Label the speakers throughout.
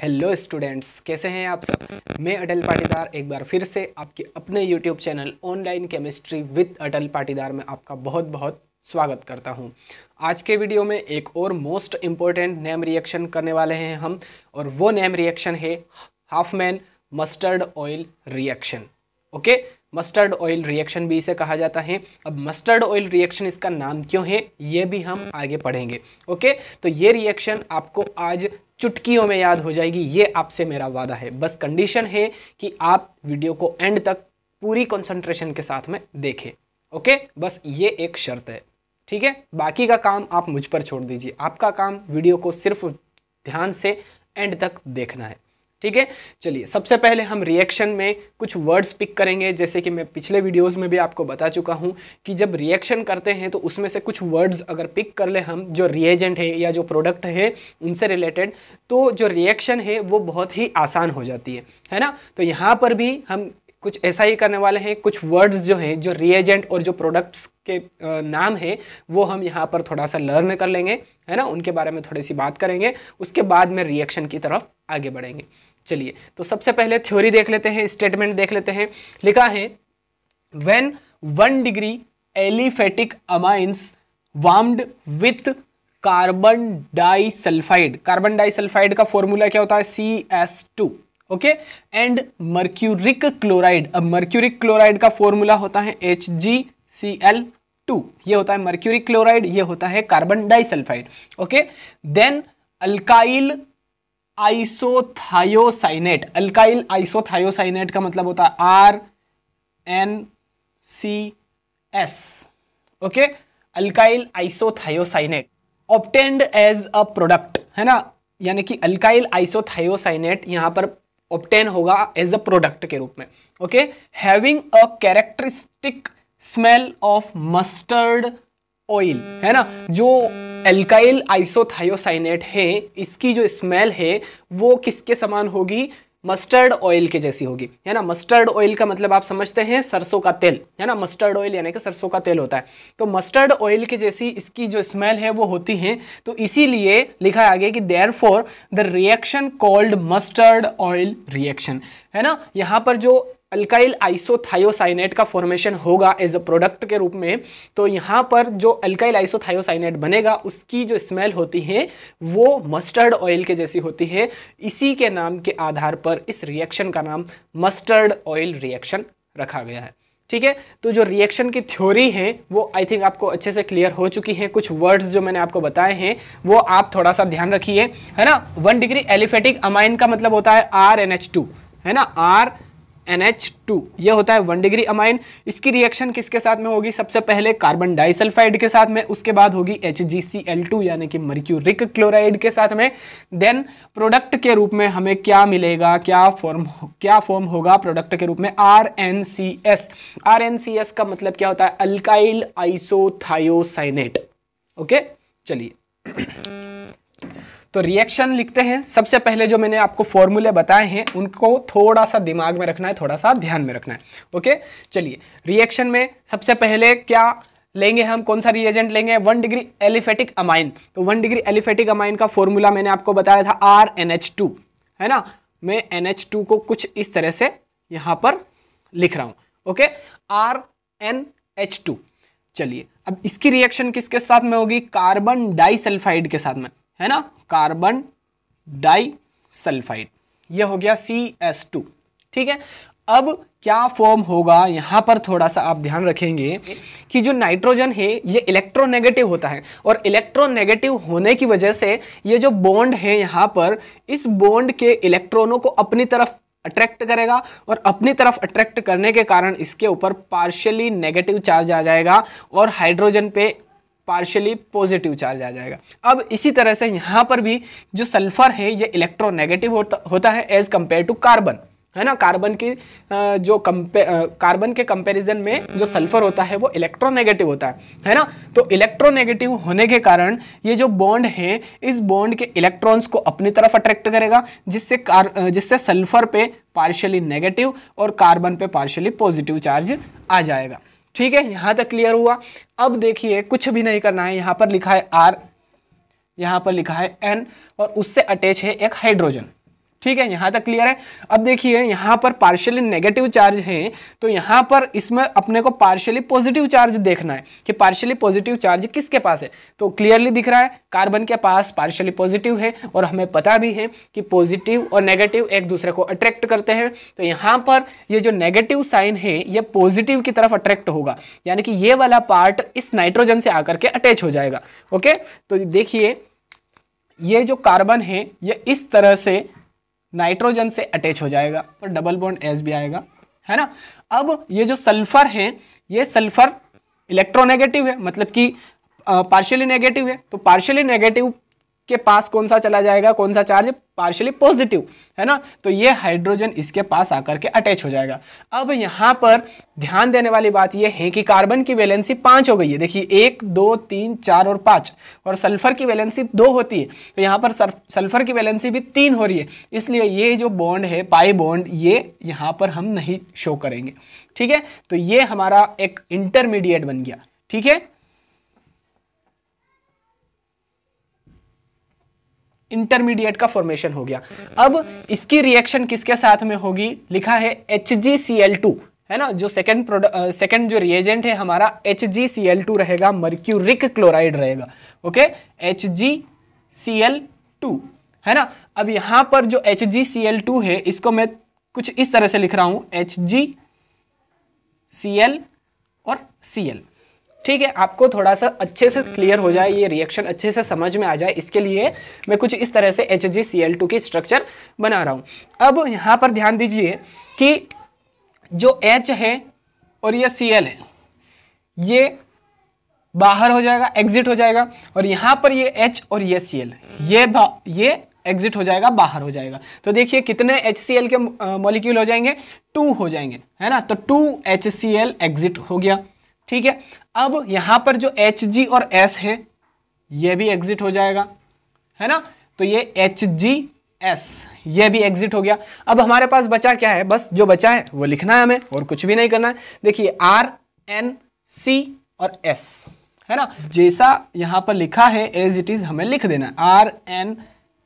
Speaker 1: Hello students, कैसे हैं आप सब। मैं अटल पाटीदार एक बार फिर से आपके अपने YouTube channel online chemistry with Atal Patidar में आपका बहुत बहुत स्वागत करता हूं। आज के वीडियो में एक और मोस्ट इम्पोर्टेंट नेम रिएक्शन करने वाले हैं हम, और वो नेम रिएक्शन है Hopman mustard oil reaction. Okay, mustard oil reaction भी इसे कहा जाता है। अब मस्टर्ड ऑयल रिएक्शन इसका नाम क्यों है ये भी हम आगे पढ़ेंगे। ओके, तो ये रिएक्शन आपको आज चुटकियों में याद हो जाएगी, ये आपसे मेरा वादा है। बस कंडीशन है कि आप वीडियो को एंड तक पूरी कंसंट्रेशन के साथ में देखें। ओके, बस ये एक शर्त है, ठीक है। बाकी का काम आप मुझ पर छोड़ दीजिए, आपका काम वीडियो को सिर्फ ध्यान से एंड तक देखना है, ठीक है। चलिए, सबसे पहले हम रिएक्शन में कुछ वर्ड्स पिक करेंगे। जैसे कि मैं पिछले वीडियोस में भी आपको बता चुका हूं कि जब रिएक्शन करते हैं तो उसमें से कुछ वर्ड्स अगर पिक कर ले हम, जो रिएजेंट है या जो प्रोडक्ट है उनसे रिलेटेड, तो जो रिएक्शन है वो बहुत ही आसान हो जाती है ना। तो यहाँ पर भी हम कुछ ऐसा ही करने वाले हैं। कुछ वर्ड्स जो हैं, जो रिएजेंट और जो प्रोडक्ट्स के नाम है, वो हम यहाँ पर थोड़ा सा लर्न कर लेंगे, है ना। उनके बारे में थोड़ी सी बात करेंगे, उसके बाद में रिएक्शन की तरफ आगे बढ़ेंगे। चलिए, तो सबसे पहले थ्योरी देख लेते हैं, स्टेटमेंट देख लेते हैं। लिखा है when 1 degree aliphatic amines warmed with carbon disulphide. Carbon disulphide का फॉर्मूला क्या होता है? CS2। Okay, and mercuric chloride. अब मर्क्यूरिक क्लोराइड का फॉर्मूला होता है HgCl2। ये होता है मर्क्यूरिक क्लोराइड, ये होता है carbon disulphide. Okay, then alkyl isothiocyanate. Alkyl isothiocyanate का मतलब होता है RNCS। Okay, alkyl isothiocyanate obtained as a product, है ना। यानी कि अल्काइल आइसोथायोसाइनेट यहां पर ऑब्टेन होगा एज अ प्रोडक्ट के रूप में। Okay, having a characteristic smell of mustard oil, है ना। जो एल्काइल आइसोथायोसाइनेट है, इसकी जो स्मेल है वो किसके समान होगी? मस्टर्ड ऑयल के जैसी होगी, है ना। मस्टर्ड ऑयल का मतलब आप समझते हैं सरसों का तेल, है ना। मस्टर्ड ऑयल यानी कि सरसों का तेल होता है। तो मस्टर्ड ऑयल के जैसी इसकी जो स्मेल है वो होती है। तो इसीलिए लिखा है आगे कि therefore the reaction called mustard oil reaction, है ना। यहां पर जो अल्काइल आइसोथायोसाइनेट का फॉर्मेशन होगा एज अ प्रोडक्ट के रूप में, तो यहाँ पर जो अल्काइल आइसोथायोसाइनेट बनेगा उसकी जो स्मेल होती है वो मस्टर्ड ऑयल के जैसी होती है। इसी के नाम के आधार पर इस रिएक्शन का नाम मस्टर्ड ऑयल रिएक्शन रखा गया है, ठीक है। तो जो रिएक्शन की थ्योरी है वो आई थिंक आपको अच्छे से क्लियर हो चुकी है। कुछ वर्ड्स जो मैंने आपको बताए हैं वो आप थोड़ा सा ध्यान रखिए, है ना। 1 डिग्री एलिफेटिक अमाइन का मतलब होता है RNH2, है ना। RNH2 ये होता है 1 डिग्री अमाइन। इसकी रिएक्शन किसके साथ में होगी? सबसे पहले कार्बन डाइसल्फाइड के साथ में, उसके बाद होगी HgCl2 यानी कि मर्क्यूरिक क्लोराइड के साथ में। देन प्रोडक्ट के रूप में हमें क्या मिलेगा, क्या फॉर्म होगा प्रोडक्ट के रूप में? RNCS। RNCS का मतलब क्या होता है? Alkyl isothiocyanate. ओके, चलिए तो रिएक्शन लिखते हैं। सबसे पहले जो मैंने आपको फॉर्मूले बताए हैं उनको थोड़ा सा दिमाग में रखना है, थोड़ा सा ध्यान में रखना है। ओके, चलिए, रिएक्शन में सबसे पहले क्या लेंगे हम? कौन सा रिएजेंट लेंगे? 1 डिग्री एलिफेटिक अमाइन। तो 1 डिग्री एलिफेटिक अमाइन का फॉर्मूला मैंने आपको बताया था RNH2, है ना। मैं NH2 को कुछ इस तरह से यहां पर लिख रहा हूं। Okay, RNH2। चलिए, अब इसकी रिएक्शन किसके साथ में होगी? कार्बन डाइसल्फाइड के साथ में, है ना। कार्बन डाइसल्फाइड, यह हो गया CS2, ठीक है। अब क्या फॉर्म होगा? यहां पर थोड़ा सा आप ध्यान रखेंगे कि जो नाइट्रोजन है ये इलेक्ट्रोनेगेटिव होता है, और इलेक्ट्रोनेगेटिव होने की वजह से ये जो बॉन्ड है यहां पर, इस बॉन्ड के इलेक्ट्रॉनों को अपनी तरफ अट्रैक्ट करेगा, और अपनी तरफ अट्रैक्ट करने के कारण इसके ऊपर पार्शियली नेगेटिव चार्ज आ जाएगा और हाइड्रोजन पे पार्शियली पॉजिटिव चार्ज आ जाएगा। अब इसी तरह से यहाँ पर भी जो सल्फर है ये इलेक्ट्रोनेगेटिव होता है एज कंपेयर टू कार्बन, है ना। कार्बन के कंपैरिजन में जो सल्फर होता है वो इलेक्ट्रोनेगेटिव होता है ना। तो इलेक्ट्रोनेगेटिव होने के कारण ये जो बॉन्ड है, इस बॉन्ड के इलेक्ट्रॉन्स को अपनी तरफ अट्रैक्ट करेगा, जिससे सल्फर पे पार्शियली नेगेटिव और कार्बन पे पार्शियली पॉजिटिव चार्ज आ जाएगा, ठीक है। यहां तक क्लियर हुआ। अब देखिए, कुछ भी नहीं करना है। यहां पर लिखा है R, यहां पर लिखा है N, और उससे अटैच है एक हाइड्रोजन, ठीक है, यहां तक क्लियर है। अब देखिए यहां पर पार्शियली नेगेटिव चार्ज है, तो यहां पर इसमें अपने को पार्शियली पॉजिटिव चार्ज देखना है कि पार्शियली पॉजिटिव चार्ज किसके पास है। तो क्लियरली दिख रहा है कार्बन के पास पार्शियली पॉजिटिव है, और हमें पता भी है कि पॉजिटिव और नेगेटिव एक दूसरे को अट्रैक्ट करते हैं। तो यहां पर ये जो नेगेटिव साइन है ये पॉजिटिव की तरफ अट्रैक्ट होगा, यानी कि ये वाला पार्ट इस नाइट्रोजन से आकर के अटैच हो जाएगा। ओके, तो देखिए ये जो कार्बन है ये इस तरह से नाइट्रोजन से अटैच हो जाएगा, तो डबल बॉन्ड एस भी आएगा, है ना। अब ये जो सल्फर है ये सल्फर इलेक्ट्रोनेगेटिव है, मतलब कि पार्शियली नेगेटिव है, तो पार्शियली नेगेटिव के पास कौन सा चला जाएगा, कौन सा चार्ज, पार्शियली पॉजिटिव, है ना। तो ये हाइड्रोजन इसके पास आकर के अटैच हो जाएगा। अब यहां पर ध्यान देने वाली बात यह है कि कार्बन की वैलेंसी 5 हो गई है, देखिए 1 2 3 4 और 5, और सल्फर की वैलेंसी 2 होती है, तो यहां पर सल्फर की वैलेंसी भी 3 हो रही है, इसलिए ये जो बॉन्ड है पाई बॉन्ड ये यहां पर हम नहीं शो करेंगे। ठीक है, तो ये हमारा एक इंटरमीडिएट बन गया। ठीक है, इंटरमीडिएट का फॉर्मेशन हो गया। अब इसकी रिएक्शन किसके साथ में होगी, लिखा है HgCl2, है ना। जो सेकंड जो रिएजेंट है हमारा HgCl2 रहेगा, मर्क्यूरिक क्लोराइड रहेगा। ओके, HgCl2, है ना। अब यहां पर जो HgCl2 है इसको मैं कुछ इस तरह से लिख रहा हूं, HgCl और Cl। ठीक है, आपको थोड़ा सा अच्छे से क्लियर हो जाए, ये रिएक्शन अच्छे से समझ में आ जाए, इसके लिए मैं कुछ इस तरह से HgCl2 की स्ट्रक्चर बना रहा हूं। अब यहां पर ध्यान दीजिए कि जो H है और ये Cl है ये बाहर हो जाएगा, एग्जिट हो जाएगा, और यहां पर ये H और ये Cl ये एग्जिट हो जाएगा, बाहर हो जाएगा। तो देखिए कितने HCl के मॉलिक्यूल हो जाएंगे, 2 हो जाएंगे, है ना। तो 2HCl एग्जिट हो गया। ठीक है, अब यहां पर जो Hg और S है ये भी एग्जिट हो जाएगा, है ना। तो ये HgS ये भी एग्जिट हो गया। अब हमारे पास बचा क्या है, बस जो बचा है वो लिखना है हमें, और कुछ भी नहीं करना है। देखिए R N C और S, है ना, जैसा यहां पर लिखा है एज इट इज हमें लिख देना है। R N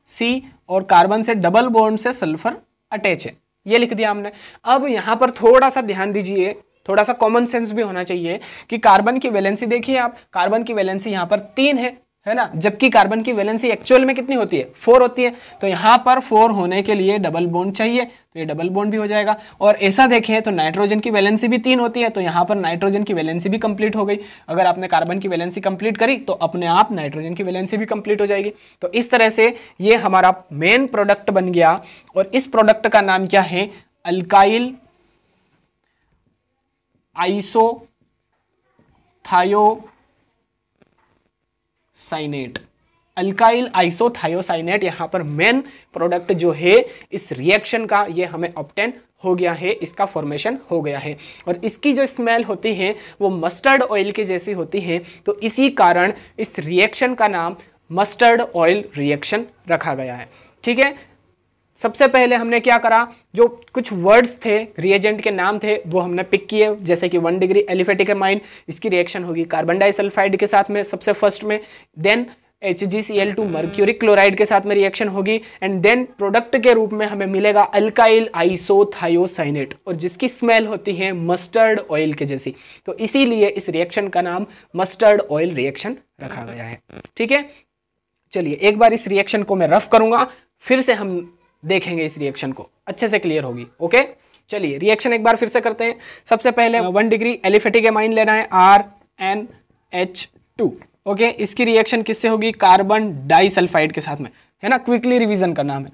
Speaker 1: C और कार्बन से डबल बॉन्ड से सल्फर अटैच है, ये लिख दिया हमने। अब यहां पर थोड़ा सा ध्यान दीजिए, थोड़ा सा कॉमन सेंस भी होना चाहिए कि कार्बन की वैलेंसी देखिए आप, कार्बन की वैलेंसी यहां पर 3 है ना, जबकि कार्बन की वैलेंसी एक्चुअल में कितनी होती है, 4 होती है। तो यहां पर 4 होने के लिए डबल बॉन्ड चाहिए, तो ये डबल बॉन्ड भी हो जाएगा। और ऐसा देखें तो नाइट्रोजन की वैलेंसी भी 3 होती है, तो यहां पर नाइट्रोजन की वैलेंसी भी कंप्लीट हो गई। अगर आपने कार्बन की वैलेंसी कंप्लीट करी तो अपने आप नाइट्रोजन की वैलेंसी भी कंप्लीट हो जाएगी। तो इस तरह से ये हमारा मेन प्रोडक्ट बन गया, और इस प्रोडक्ट का नाम क्या है, अल्काइल आइसोथायोसाइनेट। अल्काइल आइसोथायोसाइनेट यहां पर मेन प्रोडक्ट जो है इस रिएक्शन का, ये हमें ऑब्टेन हो गया है, इसका फॉर्मेशन हो गया है। और इसकी जो स्मेल होती है वो मस्टर्ड ऑयल की जैसी होती है, तो इसी कारण इस रिएक्शन का नाम मस्टर्ड ऑयल रिएक्शन रखा गया है। ठीक है, सबसे पहले हमने क्या करा, जो कुछ वर्ड्स थे, रिएजेंट के नाम थे, वो हमने पिक किए, जैसे कि 1 डिग्री एलिफेटिक एमाइन, इसकी रिएक्शन होगी कार्बन डाइसल्फाइड के साथ में सबसे फर्स्ट में, देन HgCl2 मर्क्यूरिक क्लोराइड के साथ में रिएक्शन होगी, एंड देन प्रोडक्ट के रूप में हमें मिलेगा अल्काइल आइसोथायोसाइनेट, और जिसकी स्मेल होती है मस्टर्ड ऑयल के जैसी। तो इसीलिए इस रिएक्शन का नाम मस्टर्ड ऑयल रिएक्शन रखा गया है। ठीक है, चलिए एक बार इस रिएक्शन को मैं रफ करूंगा, फिर से हम देखेंगे इस रिएक्शन को, अच्छे से क्लियर होगी। ओके, चलिए रिएक्शन एक बार फिर से करते हैं। सबसे पहले 1 डिग्री एलिफेटिक एमाइन लेना है, RnH2। ओके, इसकी रिएक्शन किससे होगी, कार्बन डाइसल्फाइड के साथ में, है ना, क्विकली रिवीजन करना हमें।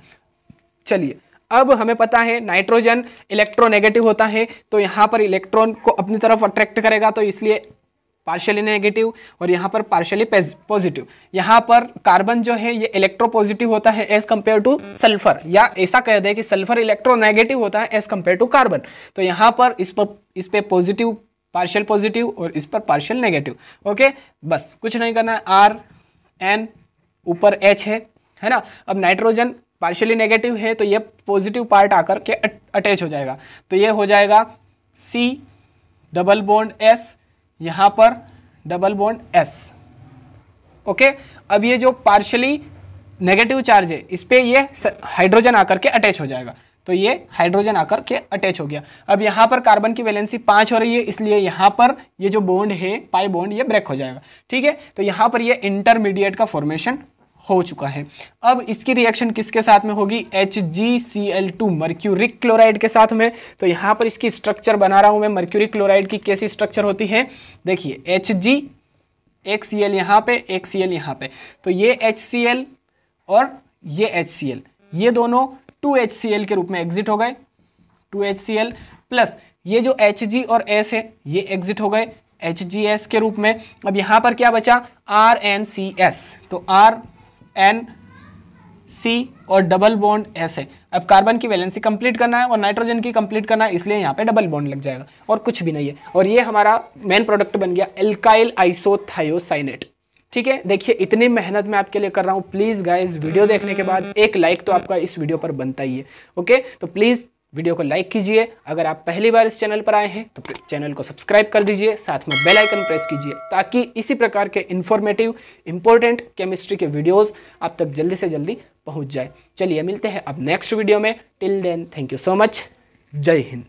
Speaker 1: चलिए, अब हमें पता है नाइट्रोजन इलेक्ट्रोनेगेटिव होता है, तो यहां पर इलेक्ट्रॉन को अपनी तरफ अट्रैक्ट करेगा, तो इसलिए पार्शियली नेगेटिव, और यहाँ पर पार्शियली पॉजिटिव। यहाँ पर कार्बन जो है ये इलेक्ट्रोपॉजिटिव होता है एज कंपेयर टू सल्फर, या ऐसा कह दे कि सल्फर इलेक्ट्रोनेगेटिव होता है एज कंपेयर टू कार्बन। तो यहाँ पर इस पे पॉजिटिव, पार्शियल पॉजिटिव, और इस पर पार्शियल नेगेटिव। ओके, बस कुछ नहीं करना है, RN ऊपर H है ना। अब नाइट्रोजन पार्शियली नेगेटिव है, तो ये पॉजिटिव पार्ट आकर के अटैच हो जाएगा, तो ये हो जाएगा C डबल बॉन्ड S, यहां पर डबल बॉन्ड S। ओके, अब ये जो पार्शियली नेगेटिव चार्ज है इस पे, ये हाइड्रोजन आकर के अटैच हो जाएगा, तो ये हाइड्रोजन आकर के अटैच हो गया। अब यहाँ पर कार्बन की वैलेंसी 5 हो रही है, इसलिए यहाँ पर ये जो बॉन्ड है पाई बॉन्ड ये ब्रेक हो जाएगा, ठीक है। तो यहाँ पर ये इंटरमीडिएट का फॉर्मेशन हो चुका है। अब इसकी रिएक्शन किसके साथ में होगी, HgCl2 मर्क्यूरिक क्लोराइड के साथ में। तो यहाँ पर इसकी स्ट्रक्चर बना रहा हूँ मैं, मर्क्यूरिक क्लोराइड की कैसी स्ट्रक्चर होती है, देखिए Hg, एक Cl यहाँ पे, एक Cl यहाँ पे, तो ये HCl और ये HCl, ये दोनों 2HCl के रूप में एग्जिट हो गए, 2HCl प्लस ये जो Hg और S है ये एग्जिट हो गए HgS के रूप में। अब यहाँ पर क्या बचा, RnCS, तो RnC और डबल बॉन्ड S है। अब कार्बन की वैलेंसी कंप्लीट करना है और नाइट्रोजन की कंप्लीट करना है, इसलिए यहाँ पे डबल बॉन्ड लग जाएगा और कुछ भी नहीं है। और ये हमारा मेन प्रोडक्ट बन गया एल्काइल आइसोथायोसाइनेट, ठीक है। देखिए इतनी मेहनत मैं आपके लिए कर रहा हूँ, प्लीज़ गाइस वीडियो देखने के बाद एक लाइक तो आपका इस वीडियो पर बनता ही है, ओके। तो प्लीज़ वीडियो को लाइक कीजिए, अगर आप पहली बार इस चैनल पर आए हैं तो चैनल को सब्सक्राइब कर दीजिए, साथ में बेल आइकन प्रेस कीजिए ताकि इसी प्रकार के इंफॉर्मेटिव इंपॉर्टेंट केमिस्ट्री के वीडियोस आप तक जल्दी से जल्दी पहुंच जाए। चलिए मिलते हैं अब नेक्स्ट वीडियो में, till then thank you so much, जय हिंद।